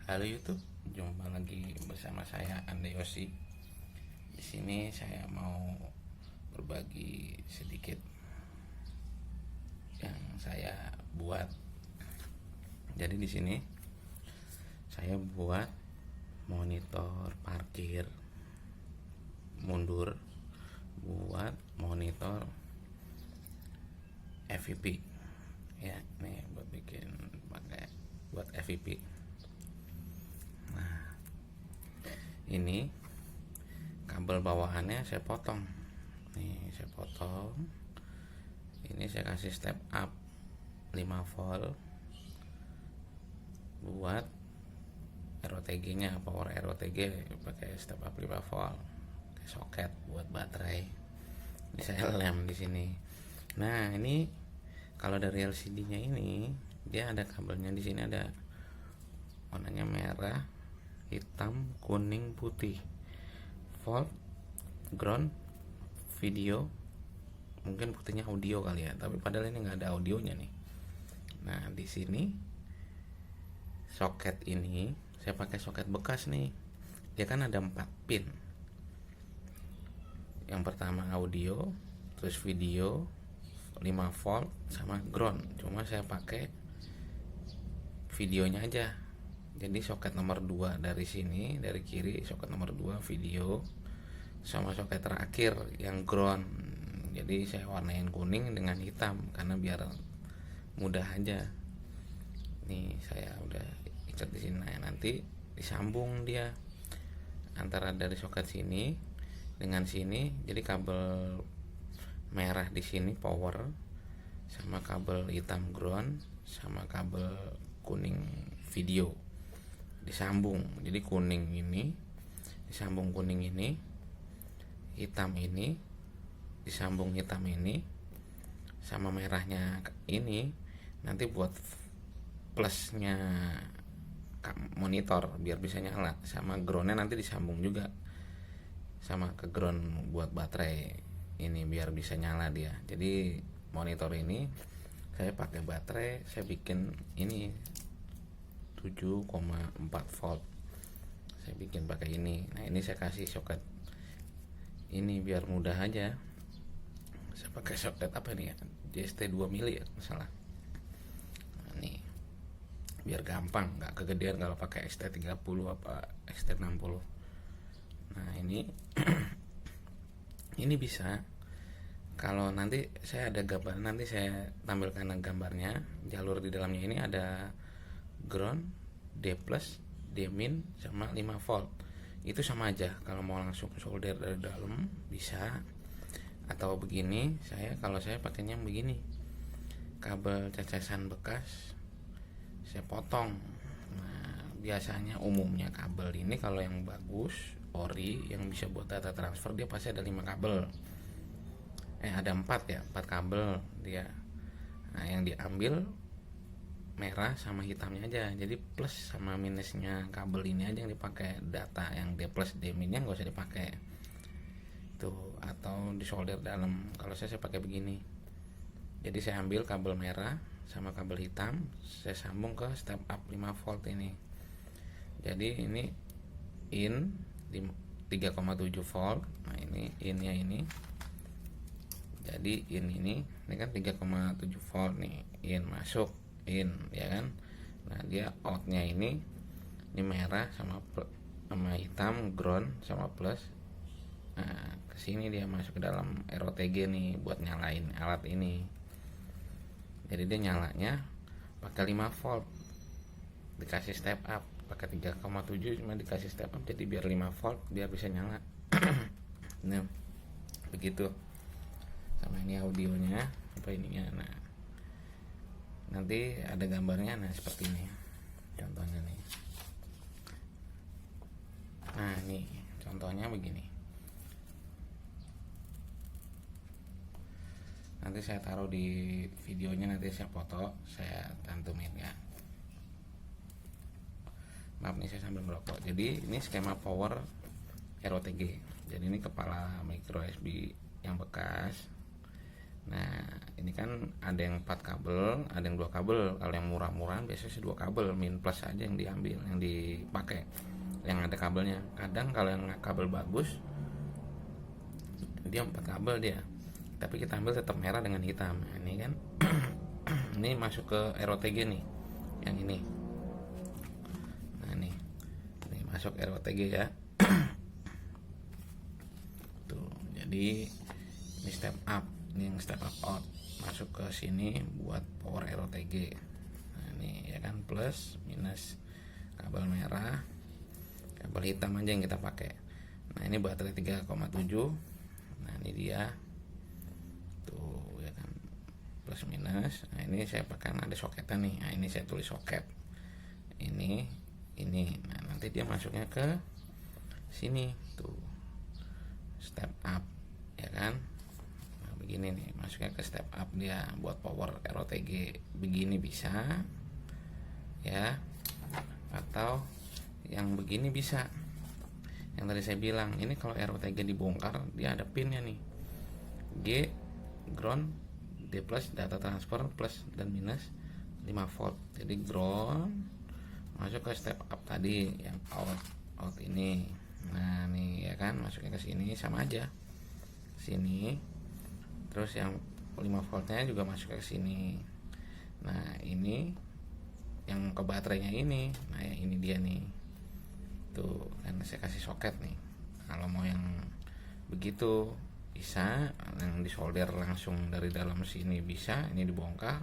Halo YouTube, jumpa lagi bersama saya Ande Yosi. Di sini saya mau berbagi sedikit yang saya buat. Jadi di sini saya buat monitor parkir mundur buat monitor FVP. Ya, nih buat bikin pakai buat FVP. Ini kabel bawahannya saya potong. Nih saya potong. Ini saya kasih step up 5 volt buat ROTG-nya, power ROTG pakai step up 5 volt. Soket buat baterai. Ini saya lem di sini. Nah, ini kalau dari LCD-nya ini dia ada kabelnya di sini, ada warnanya merah, hitam, kuning, putih. Volt, ground, video, mungkin putihnya audio kali ya, tapi padahal ini nggak ada audionya nih. Nah, di sini soket ini saya pakai soket bekas nih. Dia kan ada 4 pin. Yang pertama audio, terus video, 5 volt sama ground. Cuma saya pakai videonya aja. Jadi soket nomor 2 dari sini, dari kiri soket nomor 2 video, sama soket terakhir yang ground. Jadi saya warnain kuning dengan hitam karena biar mudah aja. Nih saya udah ikat di sini. Nah, nanti disambung dia antara dari soket sini dengan sini. Jadi kabel merah di sini power, sama kabel hitam ground, sama kabel kuning video disambung. Jadi kuning ini disambung kuning ini, hitam ini disambung hitam ini, sama merahnya ini nanti buat plusnya monitor biar bisa nyala, sama groundnya nanti disambung juga sama ke ground buat baterai ini biar bisa nyala dia. Jadi monitor ini saya pakai baterai, saya bikin ini 7,4 volt. Saya bikin pakai ini. Nah, ini saya kasih soket ini biar mudah aja. Saya pakai soket apa nih ya? JST 2 mili ya, salah. Nah, nih. Biar gampang, nggak kegedean kalau pakai XT30 apa XT60. Nah, ini ini bisa. Kalau nanti saya ada gambar, nanti saya tampilkan gambarnya. Jalur di dalamnya ini ada ground, D plus, D min, sama 5 volt. Itu sama aja. Kalau mau langsung solder dari dalam bisa, atau begini. Kalau saya pakainya begini, kabel cecesan bekas saya potong. Nah, biasanya umumnya kabel ini kalau yang bagus ori yang bisa buat data transfer, dia pasti ada 5 kabel. Ada 4 ya, 4 kabel dia. Nah, yang diambil merah sama hitamnya aja. Jadi plus sama minusnya kabel ini aja yang dipakai. Data yang D plus D minnya nggak usah dipakai tuh, atau disolder dalam. Kalau saya pakai begini. Jadi saya ambil kabel merah sama kabel hitam, saya sambung ke step up 5 volt ini. Jadi ini in 3,7 volt. Nah, ini innya ini. Jadi ini kan 3,7 volt nih. In masuk, in ya kan. Nah, dia outnya ini merah sama hitam, ground sama plus. Nah, kesini dia masuk ke dalam ROTG nih buat nyalain alat ini. Jadi dia nyalanya pakai 5 volt, dikasih step up pakai 3,7, cuma dikasih step up jadi biar 5 volt biar bisa nyala. Nah, begitu. Sama ini audionya apa ininya. Nah, nanti ada gambarnya. Nah, seperti ini contohnya nih. Nah, nih contohnya begini. Nanti saya taruh di videonya, nanti saya foto, saya cantumin ya. Maaf nih, saya sambil merokok. Jadi ini skema power ROTG. Jadi ini kepala micro USB yang bekas. Nah ini kan ada yang 4 kabel, ada yang 2 kabel. Kalau yang murah-murah biasanya sih 2 kabel, min plus aja yang diambil, yang dipakai, yang ada kabelnya. Kadang kalau yang kabel bagus dia 4 kabel dia, tapi kita ambil tetap merah dengan hitam. Nah, ini kan ini masuk ke ROTG nih, yang ini. Nah ini masuk ROTG ya. Tuh, jadi ini step up, ini yang step up out, masuk ke sini buat power ROTG. Nah ini ya kan, plus minus kabel merah, kabel hitam aja yang kita pakai. Nah ini baterai 3,7. Nah ini dia tuh ya kan, plus minus. Nah ini saya pakai, ada soketnya nih. Nah ini saya tulis soket ini. Nah nanti dia masuknya ke sini tuh, step up ya kan. Nah, begini nih masuknya ke step up dia buat power ROTG. Begini bisa ya, atau yang begini bisa. Yang tadi saya bilang, ini kalau ROTG dibongkar dia ada pinnya nih, G ground, D plus data transfer, plus dan minus 5 volt. Jadi ground masuk ke step up tadi yang out ini. Nah nih ya kan, masuknya ke sini sama aja sini. Terus yang 5 voltnya juga masuk ke sini. Nah ini yang ke baterainya ini. Nah ini dia nih tuh kan, saya kasih soket nih. Kalau mau yang begitu bisa, yang disolder langsung dari dalam sini bisa. Ini dibongkar,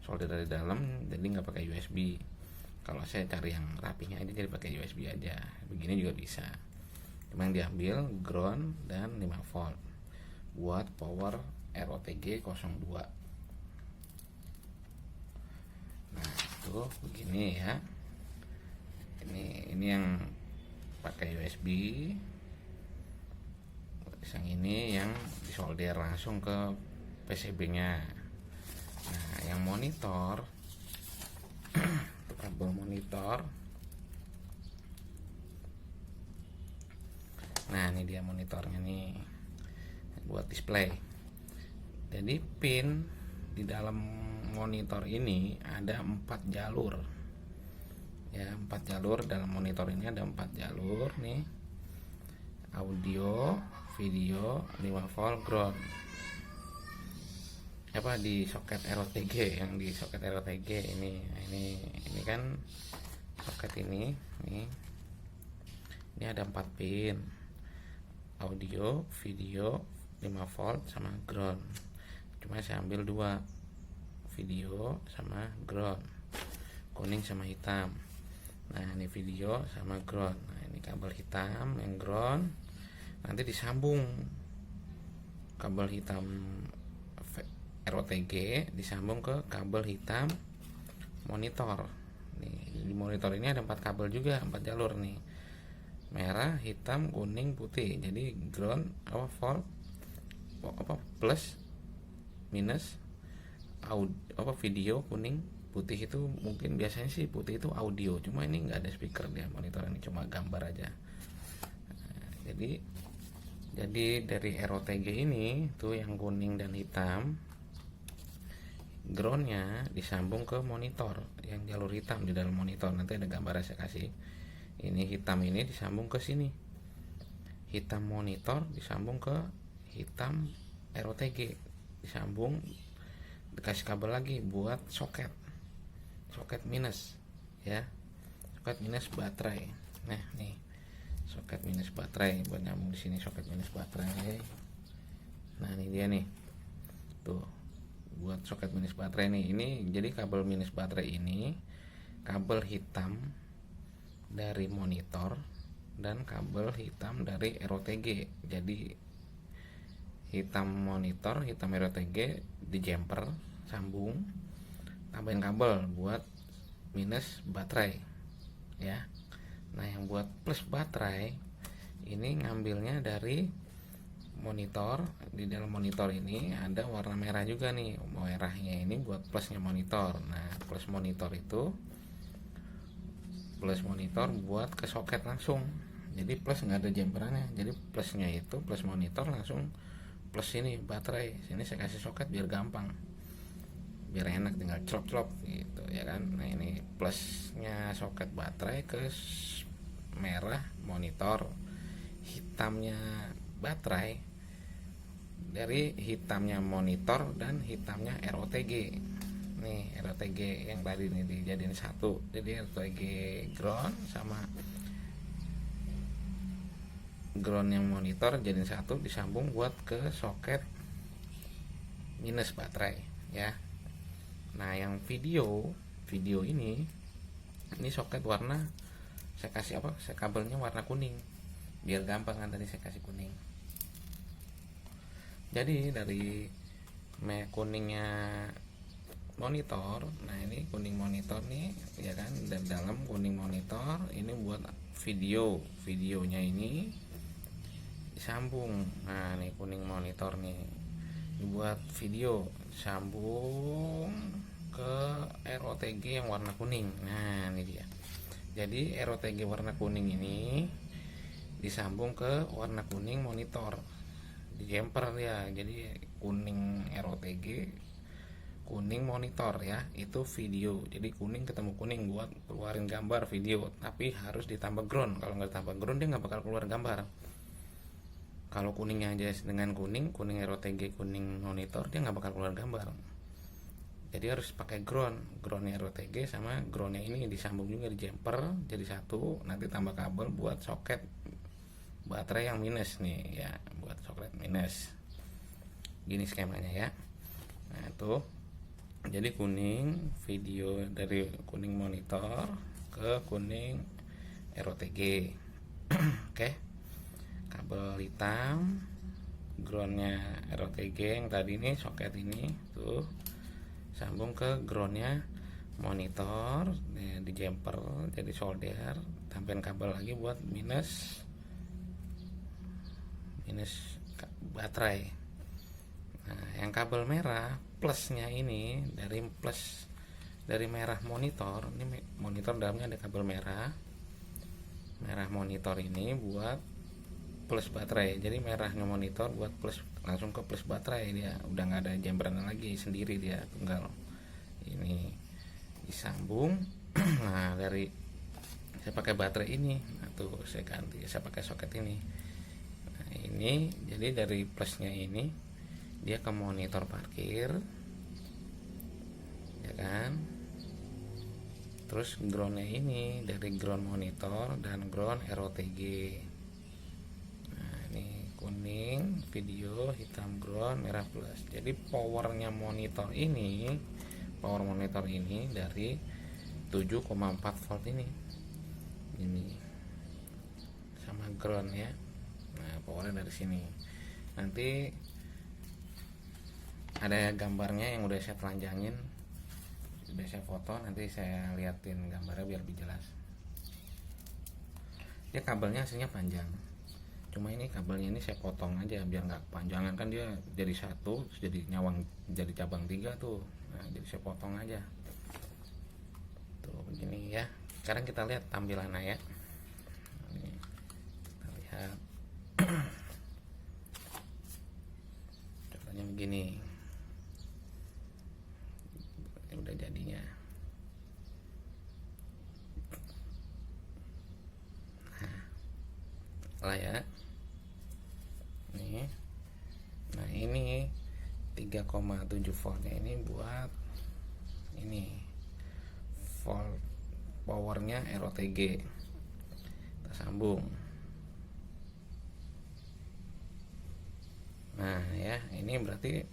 solder dari dalam, jadi nggak pakai USB. Kalau saya cari yang rapinya aja, jadi pakai USB aja. Begini juga bisa, cuma yang diambil ground dan 5 volt buat power ROTG 02. Nah itu begini ya. Ini yang pakai USB. Yang ini yang disolder langsung ke PCB-nya. Nah yang monitor itu kabel monitor. Nah ini dia monitornya nih, buat display. Jadi pin di dalam monitor ini ada 4 jalur ya, 4 jalur. Dalam monitor ini ada 4 jalur nih, audio, video, 5 volt, ground. Apa di soket ROTG, yang di soket ROTG ini. Nah, ini kan soket ini nih. Ini ada 4 pin, audio, video, 5 volt sama ground. Cuma saya ambil 2, video sama ground, kuning sama hitam. Nah ini video sama ground. Nah ini kabel hitam yang ground, nanti disambung kabel hitam ROTG disambung ke kabel hitam monitor. Nih di monitor ini ada 4 kabel juga, 4 jalur nih, merah, hitam, kuning, putih. Jadi ground volt plus minus video kuning, putih itu mungkin biasanya sih putih itu audio, cuma ini nggak ada speaker dia monitor ini, cuma gambar aja. Nah, jadi dari ROTG ini tuh yang kuning dan hitam, groundnya disambung ke monitor yang jalur hitam di dalam monitor. Nanti ada gambar saya kasih. Ini hitam ini disambung ke sini, hitam monitor disambung ke hitam ROTG, disambung, dikasih kabel lagi buat soket minus ya, soket minus baterai. Nah nih soket minus baterai buat nyambung di sini, soket minus baterai. Nah ini dia nih tuh, buat soket minus baterai nih. Ini jadi kabel minus baterai ini kabel hitam dari monitor dan kabel hitam dari ROTG. Jadi hitam monitor, hitam ROTG di jumper, sambung, tambahin kabel buat minus baterai ya. Nah yang buat plus baterai ini ngambilnya dari monitor. Di dalam monitor ini ada warna merah juga nih, merahnya ini buat plusnya monitor. Nah plus monitor itu, plus monitor buat ke soket langsung, jadi plus nggak ada jumperannya. Jadi plusnya itu plus monitor langsung plus ini baterai, sini saya kasih soket biar gampang, biar enak tinggal celop-celop gitu ya kan. Nah ini plusnya soket baterai ke merah monitor, hitamnya baterai dari hitamnya monitor dan hitamnya ROTG. Nih ROTG yang tadi nih dijadiin satu, jadi ROTG ground sama ground yang monitor jadiin satu, disambung buat ke soket minus baterai ya. Nah yang video ini soket warna saya kasih apa, saya kabelnya warna kuning biar gampang kan, tadi saya kasih kuning. Jadi dari kuningnya monitor, nah ini kuning monitor nih ya kan, dan dalam kuning monitor ini buat videonya ini disambung. Nah nih kuning monitor nih buat video, sambung ke ROTG yang warna kuning. Nah ini dia, jadi ROTG warna kuning ini disambung ke warna kuning monitor di jumper ya. Jadi kuning ROTG, kuning monitor ya, itu video. Jadi kuning ketemu kuning buat keluarin gambar video, tapi harus ditambah ground. Kalau nggak ditambah ground dia nggak bakal keluar gambar. Kalau kuningnya aja dengan kuning ROTG, kuning monitor, dia nggak bakal keluar gambar. Jadi harus pakai groundnya ROTG sama groundnya ini disambung juga di jumper jadi satu. Nanti tambah kabel buat soket baterai yang minus nih ya, buat soket minus. Gini skemanya ya. Nah itu jadi kuning video dari kuning monitor ke kuning ROTG. Oke. Kabel hitam groundnya ROTG yang tadi ini, soket ini tuh sambung ke groundnya monitor di jumper jadi solder, tambahin kabel lagi buat minus baterai. Nah yang kabel merah plusnya ini dari merah monitor, ini monitor dalamnya ada kabel merah monitor ini buat plus baterai. Jadi merahnya monitor buat plus, langsung ke plus baterai, dia udah nggak ada jemperan lagi, sendiri dia tunggal. Ini disambung. Nah dari saya pakai baterai ini, nah tuh saya ganti, saya pakai soket ini. Nah ini jadi dari plusnya ini dia ke monitor parkir ya kan. Terus groundnya ini dari ground monitor dan ground ROTG. Kuning video, hitam ground, merah plus. Jadi power monitor ini dari 7,4 volt ini sama ground ya. Nah powernya dari sini. Nanti ada gambarnya yang udah saya telanjangin, udah saya foto, nanti saya liatin gambarnya biar lebih jelas. Dia kabelnya hasilnya panjang, cuma ini kabelnya ini saya potong aja biar nggak kepanjangan kan, dia jadi satu jadi nyawang, jadi cabang 3 tuh. Nah jadi saya potong aja tuh begini ya. Sekarang kita lihat tampilannya ya. Ini kita lihat contohnya begini, ini udah jadinya. Lah ya nih. Nah ini 3,7 voltnya ini buat ini volt powernya ROTG, kita sambung. Nah ya ini berarti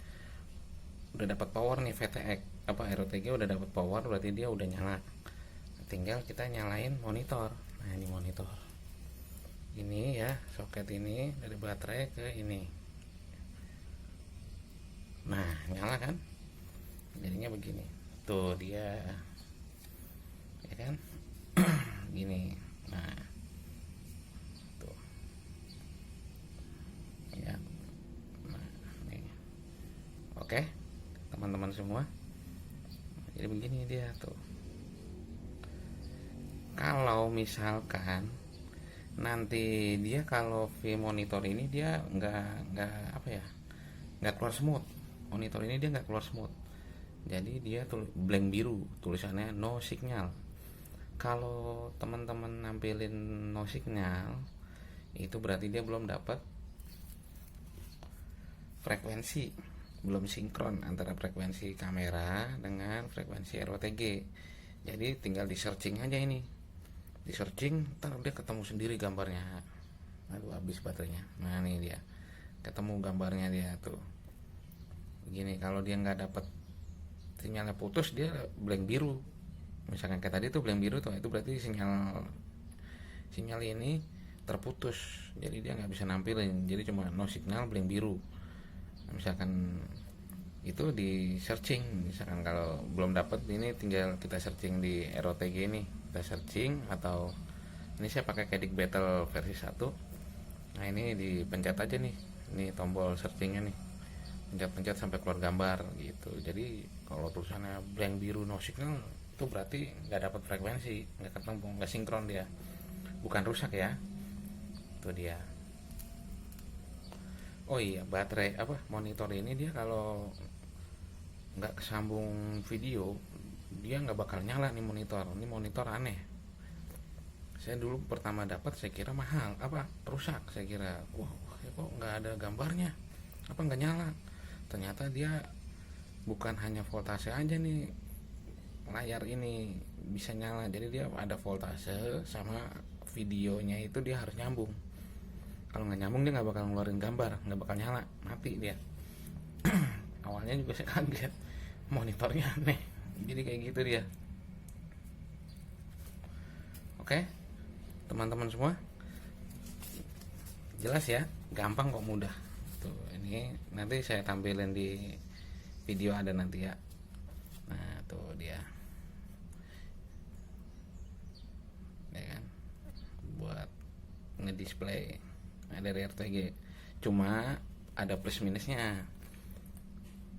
udah dapat power nih, VTX apa ROTG udah dapat power, berarti dia udah nyala. Tinggal kita nyalain monitor. Nah ini monitor ini ya, soket ini dari baterai ke ini. Nah nyala kan, jadinya begini tuh dia ya kan. Gini. Nah tuh ya. Nah nih oke teman-teman semua, jadi begini dia tuh. Kalau misalkan nanti dia, kalau V monitor ini dia nggak apa ya, nggak keluar smooth. Monitor ini dia nggak keluar smooth, jadi dia blank biru, tulisannya no signal. Kalau teman-teman nampilin no signal, itu berarti dia belum dapat frekuensi, belum sinkron antara frekuensi kamera dengan frekuensi ROTG. Jadi tinggal di searching aja ini, di searching ntar dia ketemu sendiri gambarnya. Aduh, habis baterainya. Nah ini dia, ketemu gambarnya dia tuh begini. Kalau dia nggak dapat sinyalnya, putus, dia blank biru. Misalkan kayak tadi tuh blank biru tuh, itu berarti sinyal ini terputus, jadi dia nggak bisa nampilin, jadi cuma no signal blank biru. Nah, misalkan itu di searching, misalkan kalau belum dapat ini tinggal kita searching di ROTG ini, kita searching, atau ini saya pakai Kedic Battle versi 1. Nah ini dipencet aja nih, ini tombol searchingnya nih, pencet-pencet sampai keluar gambar gitu. Jadi kalau tulisannya blank biru no signal, itu berarti nggak dapat frekuensi, nggak ketemu, nggak sinkron dia, bukan rusak ya. Itu dia. Oh iya, baterai monitor ini dia kalau nggak kesambung video, dia nggak bakal nyala nih monitor. Ini monitor aneh. Saya dulu pertama dapat saya kira mahal, rusak. Saya kira wah kok nggak ada gambarnya, nggak nyala. Ternyata dia bukan hanya voltase aja nih, layar ini bisa nyala. Jadi dia ada voltase sama videonya, itu dia harus nyambung. Kalau nggak nyambung dia nggak bakal ngeluarin gambar, nggak bakal nyala, mati dia. Awalnya juga saya kaget, monitornya aneh, jadi kayak gitu dia. Oke, teman-teman semua, jelas ya, gampang kok, mudah. Tuh, ini nanti saya tampilin di video ada nanti ya. Nah tuh dia, ya kan, buat ngedisplay dari RTG. Cuma ada plus minusnya.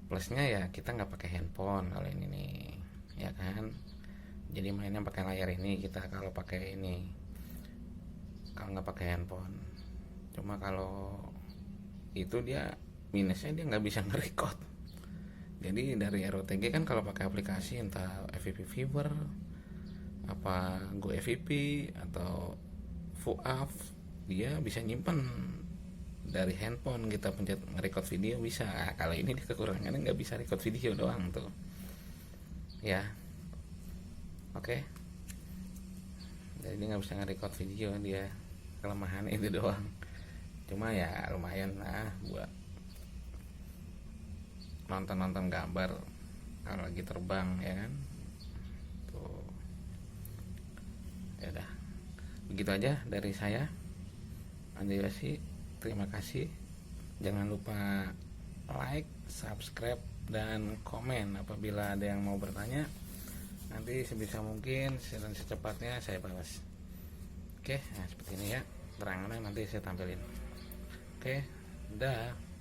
Plusnya ya kita nggak pakai handphone kalau ini nih, ya kan. Jadi mainnya pakai layar ini kita kalau pakai ini, kalau nggak pakai handphone. Cuma kalau itu dia minusnya, dia nggak bisa nge-record. Jadi dari ROTG kan kalau pakai aplikasi entah FVP Viewer, Go FVP atau VooAV, dia bisa nyimpen dari handphone, kita pencet nge-record video bisa. Kalau ini dia kekurangannya nggak bisa record video doang tuh ya. Oke, jadi nggak bisa nge-record video, dia kelemahan itu doang. Cuma ya lumayan lah buat nonton gambar kalau lagi terbang, ya kan. Tuh, ya udah, begitu aja dari saya, Andi Yosi. Terima kasih. Jangan lupa like, subscribe, dan komen apabila ada yang mau bertanya. Nanti sebisa mungkin dan secepatnya saya balas. Oke, nah seperti ini ya, terangannya nanti saya tampilin. Oke, dah.